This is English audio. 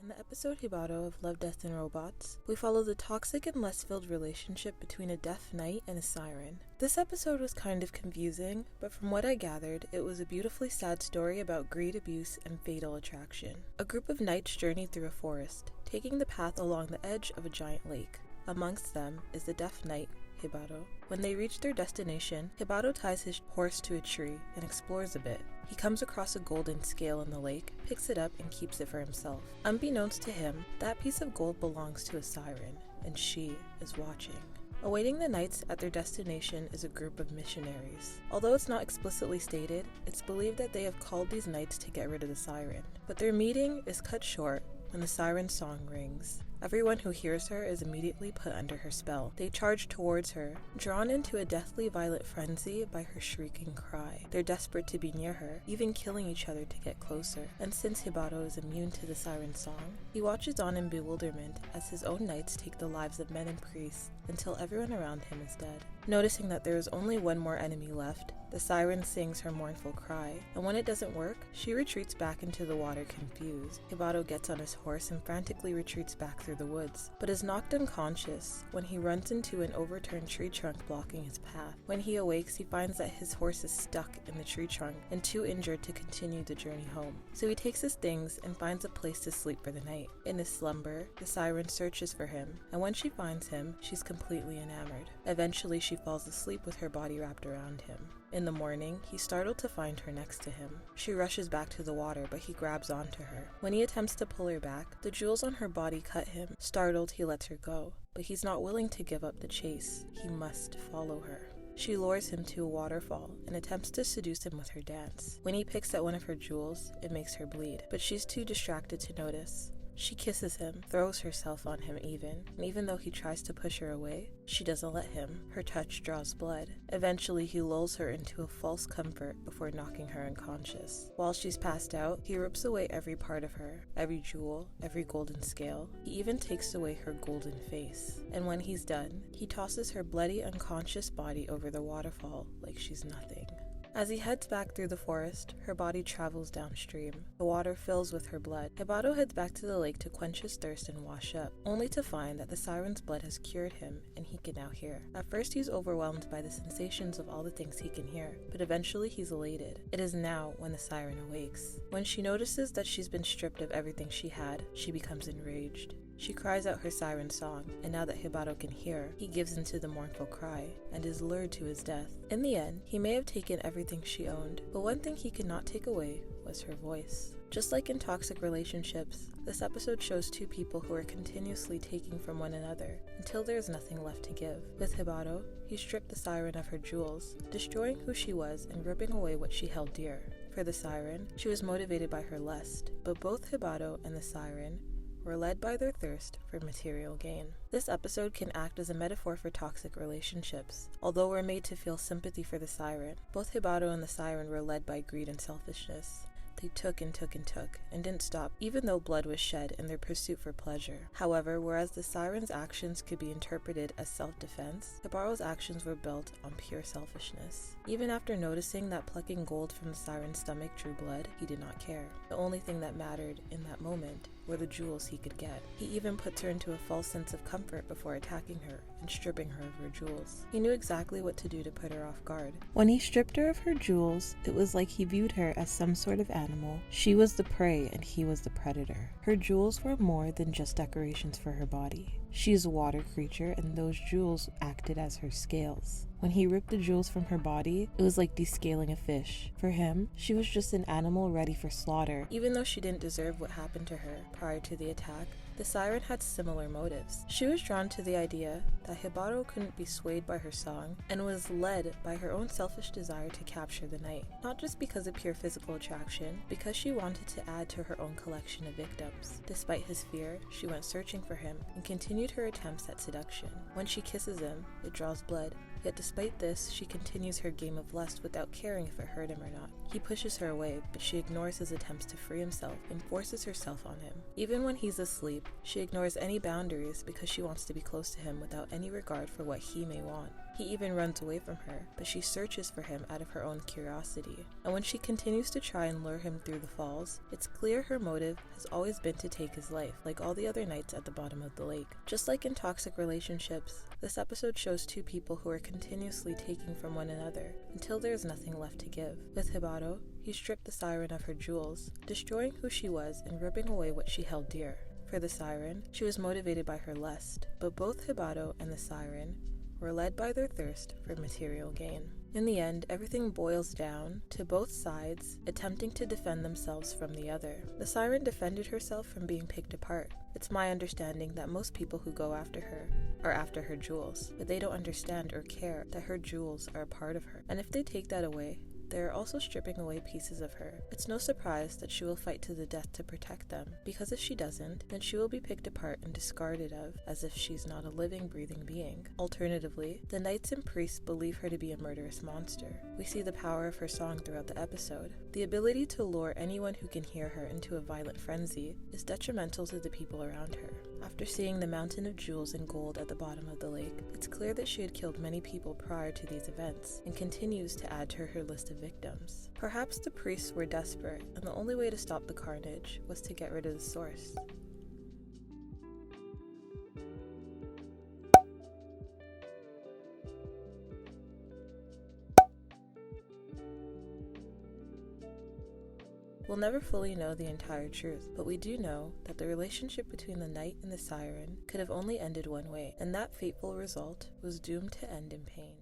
In the episode Jibaro of Love, Death, and Robots, we follow the toxic and lust-filled relationship between a deaf knight and a siren. This episode was kind of confusing, but from what I gathered, it was a beautifully sad story about greed, abuse, and fatal attraction. A group of knights journey through a forest, taking the path along the edge of a giant lake. Amongst them is the deaf knight, Jibaro. When they reach their destination, Jibaro ties his horse to a tree and explores a bit. He comes across a golden scale in the lake, picks it up, and keeps it for himself. Unbeknownst to him, that piece of gold belongs to a siren, and she is watching. Awaiting the knights at their destination is a group of missionaries. Although it's not explicitly stated, it's believed that they have called these knights to get rid of the siren. But their meeting is cut short when the siren's song rings. Everyone who hears her is immediately put under her spell. They charge towards her, drawn into a deathly violent frenzy by her shrieking cry. They're desperate to be near her, even killing each other to get closer. And since Jibaro is immune to the siren's song, he watches on in bewilderment as his own knights take the lives of men and priests until everyone around him is dead. Noticing that there is only one more enemy left, the siren sings her mournful cry, and when it doesn't work, she retreats back into the water confused. Jibaro gets on his horse and frantically retreats back through the woods, but is knocked unconscious when he runs into an overturned tree trunk blocking his path. When he awakes, he finds that his horse is stuck in the tree trunk and too injured to continue the journey home. So he takes his things and finds a place to sleep for the night. In his slumber, the siren searches for him, and when she finds him, she's completely enamored. Eventually, she falls asleep with her body wrapped around him. In the morning, he's startled to find her next to him. She rushes back to the water, but he grabs onto her. When he attempts to pull her back, the jewels on her body cut him. Startled, he lets her go, but he's not willing to give up the chase. He must follow her. She lures him to a waterfall and attempts to seduce him with her dance. When he picks at one of her jewels, it makes her bleed, but she's too distracted to notice. She kisses him, throws herself on him and even though he tries to push her away, she doesn't let him. Her touch draws blood. Eventually, he lulls her into a false comfort before knocking her unconscious. While she's passed out, he rips away every part of her, every jewel, every golden scale. He even takes away her golden face. And when he's done, he tosses her bloody, unconscious body over the waterfall like she's nothing. As he heads back through the forest, her body travels downstream. The water fills with her blood. Jibaro heads back to the lake to quench his thirst and wash up, only to find that the siren's blood has cured him and he can now hear. At first he's overwhelmed by the sensations of all the things he can hear, but eventually he's elated. It is now when the siren awakes. When she notices that she's been stripped of everything she had, she becomes enraged. She cries out her siren song, and now that Jibaro can hear, he gives into the mournful cry and is lured to his death. In the end, he may have taken everything she owned, but one thing he could not take away was her voice. Just like in toxic relationships, this episode shows two people who are continuously taking from one another until there is nothing left to give. With Jibaro, he stripped the siren of her jewels, destroying who she was and ripping away what she held dear. For the siren, she was motivated by her lust, but both Jibaro and the siren were led by their thirst for material gain. This episode can act as a metaphor for toxic relationships. Although we're made to feel sympathy for the siren, both Jibaro and the siren were led by greed and selfishness. They took and took and took, and didn't stop, even though blood was shed in their pursuit for pleasure. However, whereas the siren's actions could be interpreted as self-defense, Jibaro's actions were built on pure selfishness. Even after noticing that plucking gold from the siren's stomach drew blood, he did not care. The only thing that mattered in that moment were the jewels he could get. He even puts her into a false sense of comfort before attacking her and stripping her of her jewels. He knew exactly what to do to put her off guard. When he stripped her of her jewels, it was like he viewed her as some sort of animal. She was the prey and he was the predator. Her jewels were more than just decorations for her body. She is a water creature, and those jewels acted as her scales. When he ripped the jewels from her body, it was like descaling a fish. For him, she was just an animal ready for slaughter. Even though she didn't deserve what happened to her prior to the attack, the siren had similar motives. She was drawn to the idea that Jibaro couldn't be swayed by her song and was led by her own selfish desire to capture the knight. Not just because of pure physical attraction, because she wanted to add to her own collection of victims. Despite his fear, she went searching for him and continued her attempts at seduction. When she kisses him, it draws blood. Yet despite this, she continues her game of lust without caring if it hurt him or not. He pushes her away, but she ignores his attempts to free himself and forces herself on him. Even when he's asleep, she ignores any boundaries because she wants to be close to him without any regard for what he may want. He even runs away from her, but she searches for him out of her own curiosity. And when she continues to try and lure him through the falls, it's clear her motive has always been to take his life, like all the other knights at the bottom of the lake. Just like in toxic relationships, this episode shows two people who are continuously taking from one another until there is nothing left to give. With Jibaro, he stripped the siren of her jewels, destroying who she was and ripping away what she held dear. For the siren, she was motivated by her lust, but both Jibaro and the siren were led by their thirst for material gain. In the end, everything boils down to both sides attempting to defend themselves from the other. The siren defended herself from being picked apart. It's my understanding that most people who go after her are after her jewels, but they don't understand or care that her jewels are a part of her. And if they take that away, they are also stripping away pieces of her. It's no surprise that she will fight to the death to protect them, because if she doesn't, then she will be picked apart and discarded of as if she's not a living, breathing being. Alternatively, the knights and priests believe her to be a murderous monster. We see the power of her song throughout the episode. The ability to lure anyone who can hear her into a violent frenzy is detrimental to the people around her. After seeing the mountain of jewels and gold at the bottom of the lake, it's clear that she had killed many people prior to these events, and continues to add to her list of victims. Perhaps the priests were desperate, and the only way to stop the carnage was to get rid of the source. We'll never fully know the entire truth, but we do know that the relationship between the knight and the siren could have only ended one way, and that fateful result was doomed to end in pain.